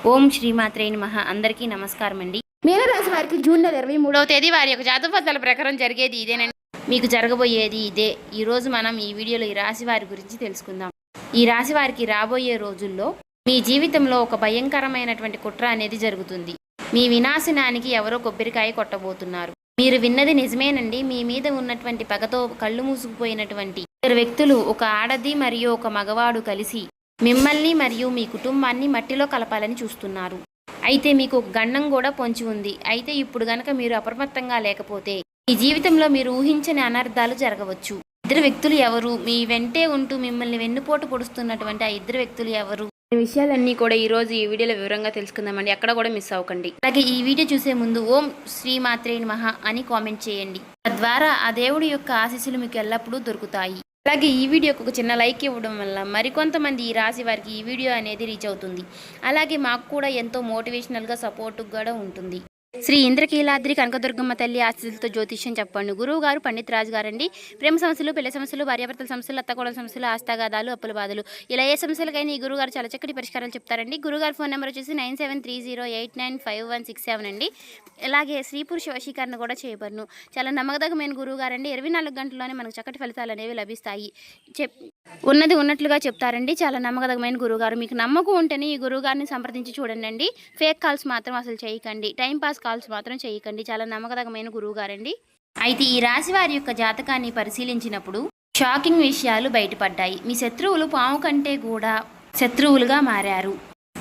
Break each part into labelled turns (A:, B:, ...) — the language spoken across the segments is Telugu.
A: ఓం శ్రీమాత్రే నమః. అందరికీ నమస్కారం అండి.
B: మీనరాశి వారికి జూన్ నెల 23వ
A: తేదీ వారి యొక్క జాతక ఫలాల ప్రకారం జరిగేది ఇదేనండి. మీకు జరగబోయేది ఇదే. ఈరోజు మనం ఈ వీడియోలో ఈ రాశి వారి గురించి తెలుసుకుందాం. ఈ రాశి వారికి రాబోయే రోజుల్లో మీ జీవితంలో ఒక భయంకరమైనటువంటి కుట్ర అనేది జరుగుతుంది. మీ వినాశనానికి ఎవరో కొబ్బరికాయ కొట్టబోతున్నారు. మీరు విన్నది నిజమేనండి. మీ మీద ఉన్నటువంటి పగతో కళ్ళు మూసుకుపోయినటువంటి ఇద్దరు వ్యక్తులు, ఒక ఆడది మరియు ఒక మగవాడు కలిసి మిమ్మల్ని మరియు మీ కుటుంబాన్ని మట్టిలో కలపాలని చూస్తున్నారు. అయితే మీకు ఒక గండం కూడా పొంచి ఉంది. అయితే ఇప్పుడు గనక మీరు అప్రమత్తంగా లేకపోతే ఈ జీవితంలో మీరు ఊహించని అనర్థాలు జరగవచ్చు. ఇద్దరు వ్యక్తులు ఎవరు? మీ వెంటే ఉంటూ మిమ్మల్ని వెన్నుపోటు పొడుస్తున్నటువంటి ఆ ఇద్దరు వ్యక్తులు ఎవరు? ఈ విషయాలన్నీ కూడా ఈ రోజు ఈ వీడియోలో వివరంగా తెలుసుకుందామండి. ఎక్కడ కూడా మిస్ అవ్వకండి. అలాగే ఈ వీడియో చూసే ముందు ఓం శ్రీమాత్రే నమః అని కామెంట్ చేయండి. తద్వారా ఆ దేవుడి యొక్క ఆశీస్సులు మీకు ఎల్లప్పుడూ దొరుకుతాయి. అలాగే ఈ వీడియోకి ఒక చిన్న లైక్ ఇవ్వడం వల్ల మరికొంతమంది ఈ రాశి వారికి ఈ వీడియో అనేది రీచ్ అవుతుంది. అలాగే మాకు కూడా ఎంతో మోటివేషనల్గా సపోర్ట్ కూడా ఉంటుంది. శ్రీ ఇంద్రకీలాద్రి కనకదుర్గమ్మ తల్లి ఆశీస్సులతో జ్యోతిష్యం చెప్పండి. గురువు గారు పండిత్ రాజు గారండి. ప్రేమ సమస్యలు, పెళ్లి సమస్యలు, భార్యాభర్తల సమస్యలు, అత్తకోడల సమస్యలు, ఆస్తాగాదాలు, అప్పుల బాధలు, ఇలా ఏ సమస్యలకైనా ఈ గురుగారు చాలా చక్కటి పరిష్కారాలు చెప్తారండి. గురుగారు ఫోన్ నెంబర్ వచ్చేసి 9730895167 అండి. అలాగే స్త్రీ పురుష వశీకరణ కూడా చేయబడును. చాలా నమ్మకదగమైన గురువు గారండి. 24 గంటల్లోనే మనకు చక్కటి ఫలితాలు అనేవి లభిస్తాయి. ఉన్నది ఉన్నట్లుగా చెప్తారండి. చాలా నమ్మకదగమైన గురువుగారు. మీకు నమ్మకం ఉంటేనే ఈ గురువుగారిని సంప్రదించి చూడండి. ఫేక్ కాల్స్ మాత్రం అసలు చేయకండి. టైంపాస్ కాల్స్ మాత్రం చేయకండి. చాలా నమ్మకదగమైన గురువుగారండి. అయితే ఈ రాశి వారి యొక్క జాతకాన్ని పరిశీలించినప్పుడు షాకింగ్ విషయాలు బయటపడ్డాయి. మీ శత్రువులు పాము కంటే కూడా శత్రువులుగా మారారు.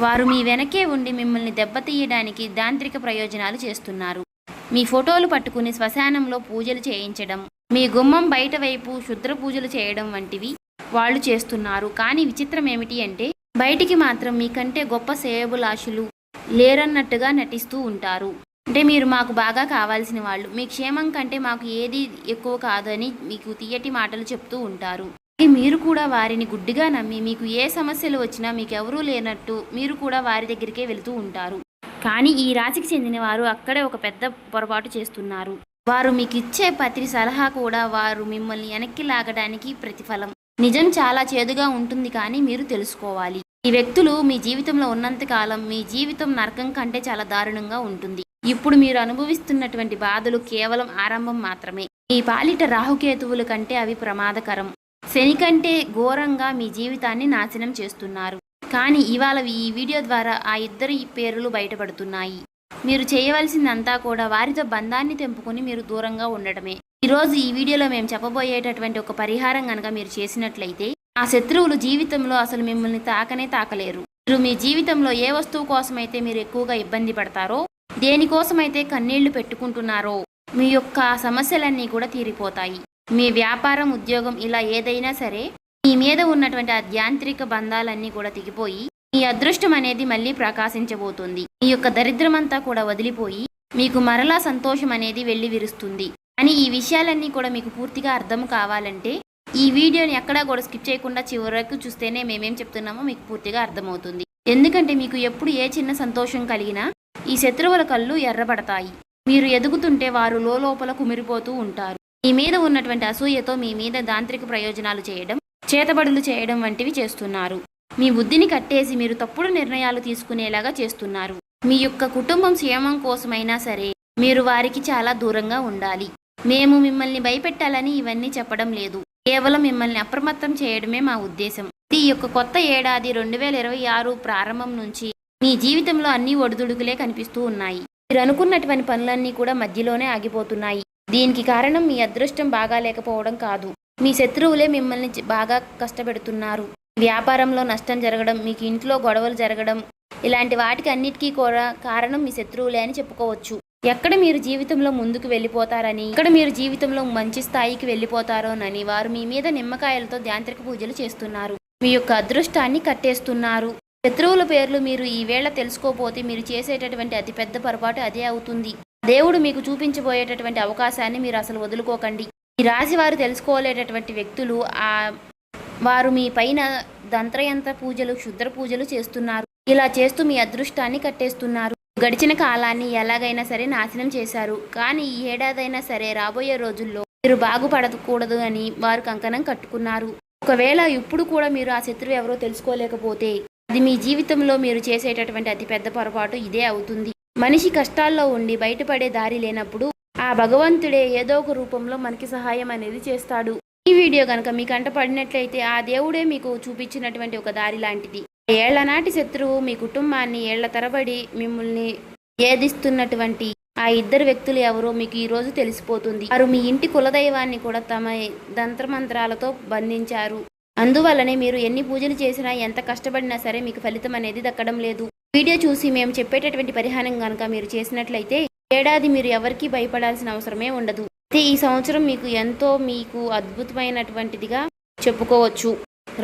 A: వారు మీ వెనకే ఉండి మిమ్మల్ని దెబ్బతీయడానికి దాంత్రిక ప్రయోజనాలు చేస్తున్నారు. మీ ఫోటోలు పట్టుకుని శ్మశానంలో పూజలు చేయించడం, మీ గుమ్మం బయట వైపు శుద్ర పూజలు చేయడం వంటివి వాళ్ళు చేస్తున్నారు. కానీ విచిత్రం ఏమిటి అంటే బయటికి మాత్రం మీకంటే గొప్ప శ్రేయోభిలాషులు లేరన్నట్టుగా నటిస్తూ ఉంటారు. అంటే మీరు మాకు బాగా కావాల్సిన వాళ్ళు, మీ క్షేమం కంటే మాకు ఏది ఎక్కువ కాదు అని మీకు తీయటి మాటలు చెప్తూ ఉంటారు. మీరు కూడా వారిని గుడ్డిగా నమ్మి మీకు ఏ సమస్యలు వచ్చినా మీకు ఎవరూ లేనట్టు మీరు కూడా వారి దగ్గరికే వెళుతూ ఉంటారు. కానీ ఈ రాశికి చెందిన వారు అక్కడే ఒక పెద్ద పొరపాటు చేస్తున్నారు. వారు మీకు ఇచ్చే ప్రతి సలహా కూడా వారు మిమ్మల్ని వెనక్కి లాగడానికి ప్రతిఫలం. నిజం చాలా చేదుగా ఉంటుంది, కానీ మీరు తెలుసుకోవాలి. ఈ వ్యక్తులు మీ జీవితంలో ఉన్నంతకాలం మీ జీవితం నరకం కంటే చాలా దారుణంగా ఉంటుంది. ఇప్పుడు మీరు అనుభవిస్తున్నటువంటి బాధలు కేవలం ఆరంభం మాత్రమే. మీ పాలిట రాహుకేతువుల కంటే అవి ప్రమాదకరం. శని కంటే ఘోరంగా మీ జీవితాన్ని నాశనం చేస్తున్నారు. కానీ ఇవాళ ఈ వీడియో ద్వారా ఆ ఇద్దరి పేర్లు బయటపడుతున్నాయి. మీరు చేయవలసిందంతా కూడా వారితో బంధాన్ని తెంపుకొని మీరు దూరంగా ఉండటమే. ఈరోజు ఈ వీడియోలో మేము చెప్పబోయేటటువంటి ఒక పరిహారం కనుక మీరు చేసినట్లయితే ఆ శత్రువులు జీవితంలో అసలు మిమ్మల్ని తాకనే తాకలేరు. మీరు మీ జీవితంలో ఏ వస్తువు కోసమైతే మీరు ఎక్కువగా ఇబ్బంది పడతారో, దేనికోసమైతే కన్నీళ్లు పెట్టుకుంటున్నారో మీ యొక్క సమస్యలన్నీ కూడా తీరిపోతాయి. మీ వ్యాపారం, ఉద్యోగం ఇలా ఏదైనా సరే మీ మీద ఉన్నటువంటి ఆ యాంత్రిక బంధాలన్నీ కూడా తెగిపోయి మీ అదృష్టం అనేది మళ్ళీ ప్రకాశించబోతుంది. మీ యొక్క దరిద్రమంతా కూడా వదిలిపోయి మీకు మరలా సంతోషం అనేది వెళ్ళి విరుస్తుంది. అని ఈ విషయాలన్నీ కూడా మీకు పూర్తిగా అర్థం కావాలంటే ఈ వీడియోని ఎక్కడా కూడా స్కిప్ చేయకుండా చివరకు చూస్తేనే మేమేం చెప్తున్నామో మీకు పూర్తిగా అర్థమవుతుంది. ఎందుకంటే మీకు ఎప్పుడు ఏ చిన్న సంతోషం కలిగినా ఈ శత్రువుల కళ్ళు ఎర్రబడతాయి. మీరు ఎదుగుతుంటే వారు లోపల కుమిరిపోతూ ఉంటారు. మీ మీద ఉన్నటువంటి అసూయతో మీ మీద దాంత్రిక ప్రయోజనాలు చేయడం, చేతబడులు చేయడం వంటివి చేస్తున్నారు. మీ బుద్ధిని కట్టేసి మీరు తప్పుడు నిర్ణయాలు తీసుకునేలాగా చేస్తున్నారు. మీ యొక్క కుటుంబం క్షేమం కోసమైనా సరే మీరు వారికి చాలా దూరంగా ఉండాలి. మేము మిమ్మల్ని భయపెట్టాలని ఇవన్నీ చెప్పడం లేదు. కేవలం మిమ్మల్ని అప్రమత్తం చేయడమే మా ఉద్దేశం. ఈ యొక్క కొత్త ఏడాది 2026 ప్రారంభం నుంచి మీ జీవితంలో అన్ని ఒడిదుడుకులే కనిపిస్తూ ఉన్నాయి. మీరు అనుకున్నటువంటి పనులన్నీ కూడా మధ్యలోనే ఆగిపోతున్నాయి. దీనికి కారణం మీ అదృష్టం బాగా లేకపోవడం కాదు, మీ శత్రువులే మిమ్మల్ని బాగా కష్టపెడుతున్నారు. వ్యాపారంలో నష్టం జరగడం, మీకు ఇంట్లో గొడవలు జరగడం, ఇలాంటి వాటికి అన్నిటికీ కూడా కారణం మీ శత్రువులే అని చెప్పుకోవచ్చు. ఎక్కడ మీరు జీవితంలో ముందుకు వెళ్ళిపోతారని, ఎక్కడ మీరు జీవితంలో మంచి స్థాయికి వెళ్ళిపోతారోనని వారు మీ మీద నిమ్మకాయలతో యాంత్రిక పూజలు చేస్తున్నారు. మీ యొక్క అదృష్టాన్ని కట్టేస్తున్నారు. శత్రువుల పేర్లు మీరు ఈవేళ తెలుసుకోపోతే మీరు చేసేటటువంటి అతిపెద్ద పొరపాటు అదే అవుతుంది. దేవుడు మీకు చూపించబోయేటటువంటి అవకాశాన్ని మీరు అసలు వదులుకోకండి. ఈ రాశి వారు తెలుసుకోలేటటువంటి వ్యక్తులు వారు మీ పైన దంత్రయంత్ర పూజలు, క్షుద్ర పూజలు చేస్తున్నారు. ఇలా చేస్తూ మీ అదృష్టాన్ని కట్టేస్తున్నారు. గడిచిన కాలాన్ని ఎలాగైనా సరే నాశనం చేశారు. కానీ ఈ ఏడాదైనా సరే రాబోయే రోజుల్లో మీరు బాగుపడకూడదు అని వారు కంకణం కట్టుకున్నారు. ఒకవేళ ఇప్పుడు కూడా మీరు ఆ శత్రువు ఎవరో తెలుసుకోలేకపోతే అది మీ జీవితంలో మీరు చేసేటటువంటి అతిపెద్ద పొరపాటు ఇదే అవుతుంది. మనిషి కష్టాల్లో ఉండి బయటపడే దారి లేనప్పుడు ఆ భగవంతుడే ఏదో ఒక రూపంలో మనకి సహాయం అనేది చేస్తాడు. ఈ వీడియో కనుక మీ కంట పడినట్లయితే ఆ దేవుడే మీకు చూపించినటువంటి ఒక దారి లాంటిది. ఏళ్ల నాటి శత్రువు మీ కుటుంబాన్ని ఏళ్ల తరబడి మిమ్మల్ని ఏదిస్తున్నటువంటి ఆ ఇద్దరు వ్యక్తులు ఎవరో మీకు ఈ రోజు తెలిసిపోతుంది. వారు మీ ఇంటి కులదైవాన్ని కూడా తమ తంత్రమంత్రాలతో బంధించారు. అందువల్లనే మీరు ఎన్ని పూజలు చేసినా ఎంత కష్టపడినా సరే మీకు ఫలితం అనేది దక్కడం లేదు. వీడియో చూసి మేము చెప్పేటటువంటి పరిహారం కనుక మీరు చేసినట్లయితే ఏడాది మీరు ఎవరికీ భయపడాల్సిన అవసరమే ఉండదు. అయితే ఈ సంవత్సరం మీకు అద్భుతమైనటువంటిదిగా చెప్పుకోవచ్చు.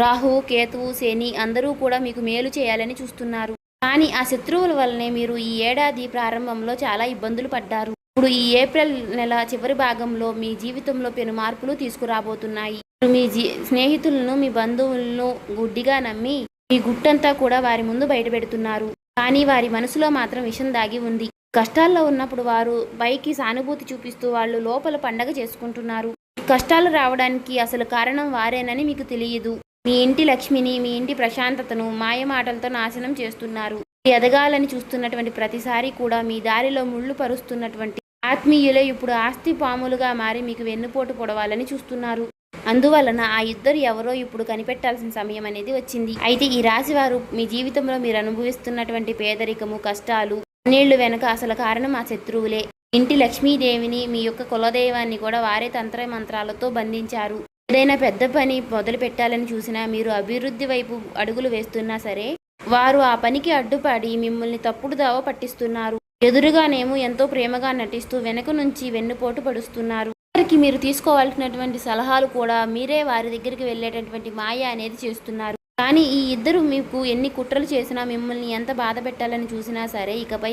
A: రాహు, కేతువు, శని అందరూ కూడా మీకు మేలు చేయాలని చూస్తున్నారు. కానీ ఆ శత్రువుల వల్లనే మీరు ఈ ఏడాది ప్రారంభంలో చాలా ఇబ్బందులు పడ్డారు. ఇప్పుడు ఈ ఏప్రిల్ నెల చివరి భాగంలో మీ జీవితంలో పెను మార్పులు తీసుకురాబోతున్నాయి. మీ స్నేహితులను, మీ బంధువులను గుడ్డిగా నమ్మి మీ గుట్టంతా కూడా వారి ముందు బయటపెడుతున్నారు. కానీ వారి మనసులో మాత్రం విషం దాగి ఉంది. కష్టాల్లో ఉన్నప్పుడు వారు పైకి సానుభూతి చూపిస్తూ వాళ్ళు లోపల పండగ చేసుకుంటున్నారు. కష్టాలు రావడానికి అసలు కారణం వారేనని మీకు తెలియదు. మీ ఇంటి లక్ష్మిని, మీ ఇంటి ప్రశాంతతను మాయమాటలతో నాశనం చేస్తున్నారు. ఎదగాలని చూస్తున్నటువంటి ప్రతిసారి కూడా మీ దారిలో ముళ్ళు పరుస్తున్నటువంటి ఆత్మీయులే ఇప్పుడు ఆస్తి పాములుగా మారి మీకు వెన్నుపోటు పొడవాలని చూస్తున్నారు. అందువలన ఆ ఇద్దరు ఎవరో ఇప్పుడు కనిపెట్టాల్సిన సమయం అనేది వచ్చింది. అయితే ఈ రాశి వారు మీ జీవితంలో మీరు అనుభవిస్తున్నటువంటి పేదరికము, కష్టాలు, నీళ్లు వెనక అసలు కారణం ఆ శత్రువులే. ఇంటి లక్ష్మీదేవిని, మీ యొక్క కులదైవాన్ని కూడా వారే తంత్ర మంత్రాలతో బంధించారు. ఏదైనా పెద్ద పని మొదలు పెట్టాలని చూసినా, మీరు అభివృద్ధి వైపు అడుగులు వేస్తున్నా సరే వారు ఆ పనికి అడ్డుపడి మిమ్మల్ని తప్పుడు దావ పట్టిస్తున్నారు. ఎదురుగానేమో ఎంతో ప్రేమగా నటిస్తూ వెనక నుంచి వెన్నుపోటు పడుస్తున్నారు. వారికి మీరు తీసుకోవాల్సినటువంటి సలహాలు కూడా మీరే వారి దగ్గరికి వెళ్ళేటటువంటి మాయ అనేది చేస్తున్నారు. కానీ ఈ ఇద్దరు మీకు ఎన్ని కుట్రలు చేసినా, మిమ్మల్ని ఎంత బాధ పెట్టాలని చూసినా సరే ఇకపై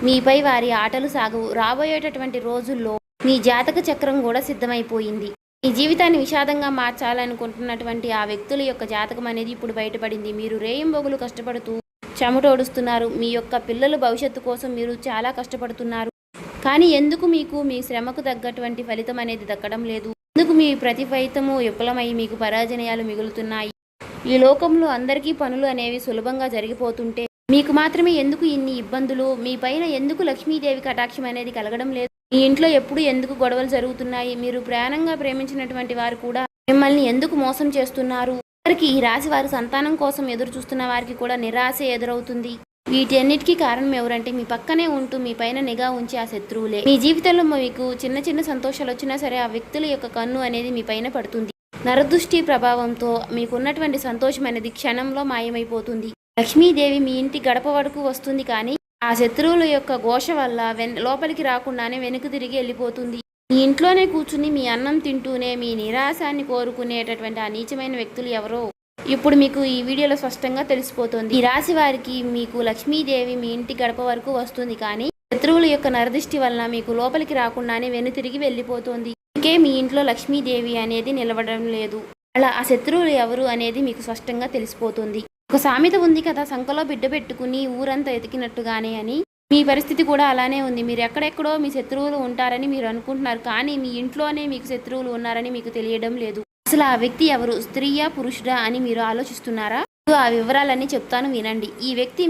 A: మీపై వారి ఆటలు సాగవు. రాబోయేటటువంటి రోజుల్లో మీ జాతక చక్రం కూడా సిద్ధమైపోయింది. మీ జీవితాన్ని విషాదంగా మార్చాలనుకుంటున్నటువంటి ఆ వ్యక్తుల యొక్క జాతకం అనేది ఇప్పుడు బయటపడింది. మీరు రేయింబొగులు కష్టపడుతూ చెమటోడుస్తున్నారు. మీ యొక్క పిల్లల భవిష్యత్తు కోసం మీరు చాలా కష్టపడుతున్నారు. కానీ ఎందుకు మీకు మీ శ్రమకు తగ్గటువంటి ఫలితం అనేది దక్కడం లేదు? ఎందుకు మీ ప్రతి ఫలితము విఫలమై మీకు పరాజయాలు మిగులుతున్నాయి? ఈ లోకంలో అందరికీ పనులు అనేవి సులభంగా జరిగిపోతుంటే మీకు మాత్రమే ఎందుకు ఇన్ని ఇబ్బందులు? మీ పైన ఎందుకు లక్ష్మీదేవి కటాక్షం అనేది కలగడం లేదు? మీ ఇంట్లో ఎప్పుడు ఎందుకు గొడవలు జరుగుతున్నాయి? మీరు ప్రాణంగా ప్రేమించినటువంటి వారు కూడా మిమ్మల్ని ఎందుకు మోసం చేస్తున్నారు? వారికి ఈ రాశి వారు సంతానం కోసం ఎదురు చూస్తున్న వారికి కూడా నిరాశ ఎదురవుతుంది. వీటన్నిటికీ కారణం ఎవరంటే మీ పక్కనే ఉంటూ మీ పైన నిఘా ఉంచి ఆ శత్రువులే. మీ జీవితంలో మీకు చిన్న చిన్న సంతోషాలు వచ్చినా సరే ఆ వ్యక్తుల యొక్క కన్ను అనేది మీ పైన పడుతుంది. నరదృష్టి ప్రభావంతో మీకున్నటువంటి సంతోషం అనేది క్షణంలో మాయమైపోతుంది. లక్ష్మీదేవి మీ ఇంటి గడప వరకు వస్తుంది, కానీ ఆ శత్రువుల యొక్క ఘోష వల్ల లోపలికి రాకుండానే వెనుక తిరిగి వెళ్ళిపోతుంది. మీ ఇంట్లోనే కూర్చుని మీ అన్నం తింటూనే మీ నిరాశాన్ని కోరుకునేటటువంటి ఆ నీచమైన వ్యక్తులు ఎవరో ఇప్పుడు మీకు ఈ వీడియోలో స్పష్టంగా తెలిసిపోతుంది. ఈ రాశి వారికి మీకు లక్ష్మీదేవి మీ ఇంటి గడప వరకు వస్తుంది, కానీ శత్రువుల యొక్క నరదృష్టి వలన మీకు లోపలికి రాకుండానే వెనుతిరిగి వెళ్ళిపోతుంది. ఇంకే మీ ఇంట్లో లక్ష్మీదేవి అనేది నిలబడడం లేదు. అలా ఆ శత్రువులు ఎవరు అనేది మీకు స్పష్టంగా తెలిసిపోతుంది. ఒక సామెత ఉంది కదా, సంకలో బిడ్డ పెట్టుకుని ఊరంతా ఎతికినట్టుగానే అని. మీ పరిస్థితి కూడా అలానే ఉంది. మీరు ఎక్కడెక్కడో మీ శత్రువులు ఉంటారని మీరు అనుకుంటున్నారు, కానీ మీ ఇంట్లోనే మీకు శత్రువులు ఉన్నారని మీకు తెలియడం లేదు. అసలు ఆ వ్యక్తి ఎవరు? స్త్రీయా, పురుషుడా అని మీరు ఆలోచిస్తున్నారా? ఆ వివరాలన్నీ చెప్తాను, వినండి. ఈ వ్యక్తి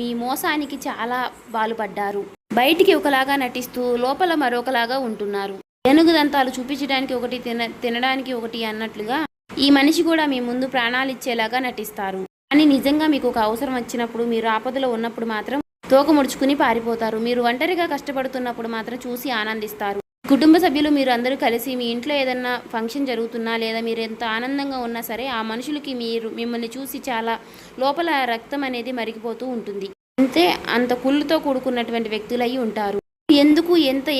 A: మీ మోసానికి చాలా బాలుపడ్డారు. బయటికి ఒకలాగా నటిస్తూ లోపల మరొకలాగా ఉంటున్నారు. ఏనుగుదంతాలు చూపించడానికి ఒకటి, తినడానికి ఒకటి అన్నట్లుగా ఈ మనిషి కూడా మీ ముందు ప్రాణాలు ఇచ్చేలాగా నటిస్తారు. కానీ నిజంగా మీకు ఒక అవసరం వచ్చినప్పుడు, మీరు ఆపదలో ఉన్నప్పుడు మాత్రం తోక ముడుచుకుని పారిపోతారు. మీరు ఒంటరిగా కష్టపడుతున్నప్పుడు మాత్రం చూసి ఆనందిస్తారు. కుటుంబ సభ్యులు మీరు అందరూ కలిసి మీ ఇంట్లో ఏదన్నా ఫంక్షన్ జరుగుతున్నా లేదా మీరు ఎంత ఆనందంగా ఉన్నా సరే ఆ మనుషులకి మిమ్మల్ని చూసి చాలా లోపల రక్తం అనేది మరిగిపోతూ ఉంటుంది. అంత కుళ్ళుతో కూడుకున్నటువంటి వ్యక్తులై ఉంటారు. ఎందుకు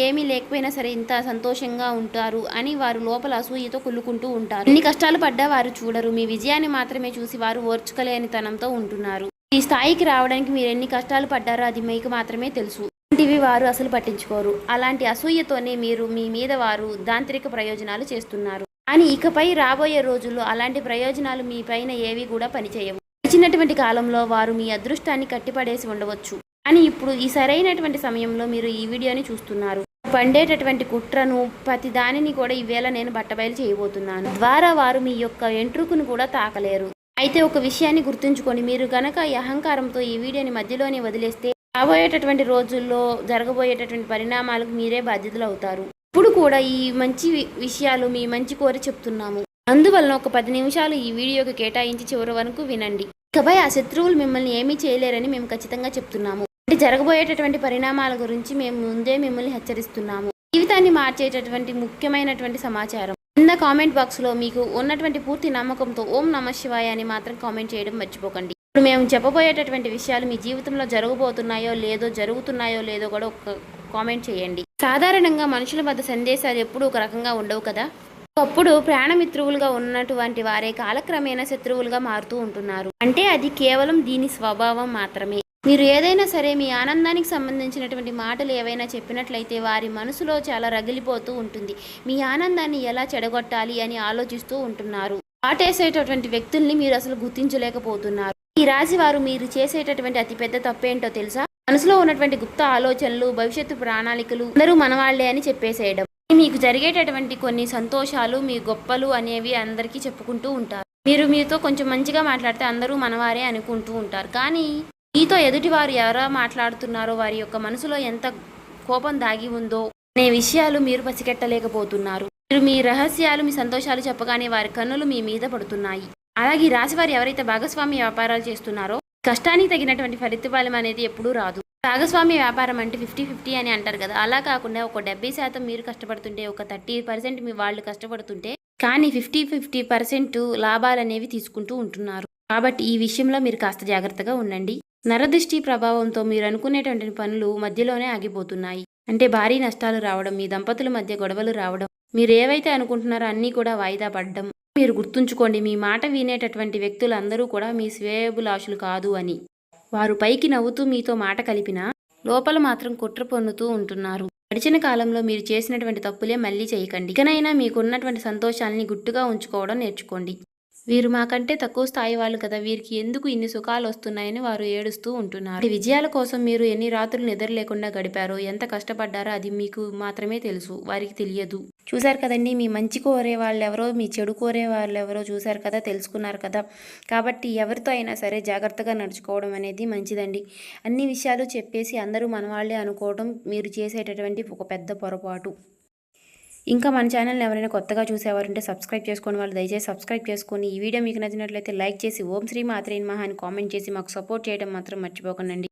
A: ఏమీ లేకపోయినా సరే ఇంత సంతోషంగా ఉంటారు అని వారు లోపల అసూయతో కుళ్ళుకుంటూ ఉంటారు. ఎన్ని కష్టాలు పడ్డా వారు చూడరు. మీ విజయాన్ని మాత్రమే చూసి వారు ఓర్చుకోలేని తనంతో ఉంటున్నారు. ఈ స్థాయికి రావడానికి మీరు ఎన్ని కష్టాలు పడ్డారో అది మీకు మాత్రమే తెలుసు. అలాంటివి వారు అసలు పట్టించుకోరు. అలాంటి అసూయతోనే మీరు మీ మీద వారు దాంత్రిక ప్రయోజనాలు చేస్తున్నారు. కానీ ఇకపై రాబోయే రోజుల్లో అలాంటి ప్రయోజనాలు మీ పైన ఏవి కూడా పనిచేయవు. ఇచ్చినటువంటి కాలంలో వారు మీ అదృష్టాన్ని కట్టిపడేసి ఉండవచ్చు. కానీ ఇప్పుడు ఈ సరైనటువంటి సమయంలో మీరు ఈ వీడియోని చూస్తున్నారు. పండేటటువంటి కుట్రను ప్రతి దానిని కూడా ఈవేళ నేను బట్టబయలు చేయబోతున్నాను. ద్వారా వారు మీ యొక్క ఎంట్రుకును కూడా తాకలేరు. అయితే ఒక విషయాన్ని గుర్తుంచుకోండి, మీరు గనక ఈ అహంకారంతో ఈ వీడియోని మధ్యలోనే వదిలేస్తే రాబోయేటటువంటి రోజుల్లో జరగబోయేటటువంటి పరిణామాలకు మీరే బాధ్యతలు అవుతారు. ఇప్పుడు కూడా ఈ మంచి విషయాలు మీ మంచి కోరి చెప్తున్నాము. అందువలన ఒక 10 నిమిషాలు ఈ వీడియోకి కేటాయించి చివరి వరకు వినండి. ఇకపై ఆ శత్రువులు మిమ్మల్ని ఏమీ చేయలేరని మేము ఖచ్చితంగా చెప్తున్నాము. అంటే జరగబోయేటటువంటి పరిణామాల గురించి మేము ముందే మిమ్మల్ని హెచ్చరిస్తున్నాము. జీవితాన్ని మార్చేటటువంటి ముఖ్యమైనటువంటి సమాచారం కింద కామెంట్ బాక్స్లో మీకు ఉన్నటువంటి పూర్తి నమ్మకంతో ఓం నమః శివాయ అని మాత్రం కామెంట్ చేయడం మర్చిపోకండి. ఇప్పుడు మేము చెప్పబోయేటటువంటి విషయాలు మీ జీవితంలో జరగబోతున్నాయో లేదో జరుగుతున్నాయో లేదో కూడా ఒక కామెంట్ చేయండి. సాధారణంగా మనుషుల వద్ద సందేశాలు ఎప్పుడూ ఒక రకంగా ఉండవు కదా. ఒకప్పుడు ప్రాణమిత్రువులుగా ఉన్నటువంటి వారే కాలక్రమేణా శత్రువులుగా మారుతూ ఉంటున్నారు. అంటే అది కేవలం దీని స్వభావం మాత్రమే. మీరు ఏదైనా సరే మీ ఆనందానికి సంబంధించినటువంటి మాటలు ఏవైనా చెప్పినట్లయితే వారి మనసులో చాలా రగిలిపోతూ ఉంటుంది. మీ ఆనందాన్ని ఎలా చెడగొట్టాలి అని ఆలోచిస్తూ ఉంటున్నారు. ఆటేసేటటువంటి వ్యక్తుల్ని మీరు అసలు గుర్తించలేకపోతున్నారు. ఈ రాశి వారు మీరు చేసేటటువంటి అతిపెద్ద తప్పేంటో తెలుసా? మనసులో ఉన్నటువంటి గుప్త ఆలోచనలు, భవిష్యత్తు ప్రణాళికలు అందరూ మనవాళ్లే అని చెప్పేసేయడం. మీకు జరిగేటటువంటి కొన్ని సంతోషాలు, మీ గొప్పలు అనేవి అందరికీ చెప్పుకుంటూ ఉంటారు. మీరు మీతో కొంచెం మంచిగా మాట్లాడితే అందరూ మనవారే అనుకుంటూ ఉంటారు. కానీ మీతో ఎదుటివారు ఎలా మాట్లాడుతున్నారో, వారి యొక్క మనసులో ఎంత కోపం దాగి ఉందో అనే విషయాలు మీరు పసిగట్టలేకపోతున్నారు. మీరు మీ రహస్యాలు, మీ సంతోషాలు చెప్పగానే వారి కన్నులు మీ మీద పడుతున్నాయి. అలాగే ఈ రాశి వారు ఎవరైతే భాగస్వామ్య వ్యాపారాలు చేస్తున్నారో కష్టానికి తగినటువంటి ఫలితం అనేది ఎప్పుడూ రాదు. భాగస్వామ్య వ్యాపారం అంటే 50-50 అని అంటారు కదా. అలా కాకుండా ఒక 70% మీరు కష్టపడుతుంటే, ఒక 30% మీ వాళ్ళు కష్టపడుతుంటే, కానీ 50% లాభాలు అనేవి తీసుకుంటూ ఉంటున్నారు. కాబట్టి ఈ విషయంలో మీరు కాస్త జాగ్రత్తగా ఉండండి. నరదృష్టి ప్రభావంతో మీరు అనుకునేటువంటి పనులు మధ్యలోనే ఆగిపోతున్నాయి. అంటే భారీ నష్టాలు రావడం, మీ దంపతుల మధ్య గొడవలు రావడం, మీరు ఏవైతే అనుకుంటున్నారో అన్నీ కూడా వాయిదా పడడం. మీరు గుర్తుంచుకోండి, మీ మాట వినేటటువంటి వ్యక్తులందరూ కూడా మీ శ్రేయోభిలాషులు కాదు అని. వారు పైకి నవ్వుతూ మీతో మాట కలిపినా లోపల మాత్రం కుట్ర పొన్నుతూ ఉంటున్నారు. గడిచిన కాలంలో మీరు చేసినటువంటి తప్పులే మళ్ళీ చేయకండి. ఇకనైనా మీకున్నటువంటి సంతోషాలని గుట్టుగా ఉంచుకోవడం నేర్చుకోండి. వీరు మాకంటే తక్కువ స్థాయి వాళ్ళు కదా, వీరికి ఎందుకు ఇన్ని సుఖాలు వస్తున్నాయని వారు ఏడుస్తూ ఉంటున్నారు. విజయాల కోసం మీరు ఎన్ని రాత్రులు నిద్ర లేకుండా గడిపారో, ఎంత కష్టపడ్డారో అది మీకు మాత్రమే తెలుసు, వారికి తెలియదు. చూశారు కదండి, మీ మంచి కోరే వాళ్ళు ఎవరో, మీ చెడు కోరే వాళ్ళు ఎవరో చూశారు కదా, తెలుసుకున్నారు కదా. కాబట్టి ఎవరితో అయినా సరే జాగ్రత్తగా నడుచుకోవడం అనేది మంచిదండి. అన్ని విషయాలు చెప్పేసి అందరూ మనవాళ్లే అనుకోవడం మీరు చేసేటటువంటి ఒక పెద్ద పొరపాటు. ఇంకా మన ఛానల్ని ఎవరైనా కొత్తగా చూసేవారుంటే సబ్స్క్రైబ్ చేసుకోండి. వాళ్ళు దయచేసి సబ్స్క్రైబ్ చేసుకొని ఈ వీడియో మీకు నచ్చినట్లయితే లైక్ చేసి ఓం శ్రీ మాత్రే నమః అని కామెంట్ చేసి మాకు సపోర్ట్ చేయడం మాత్రం మర్చిపోకండి.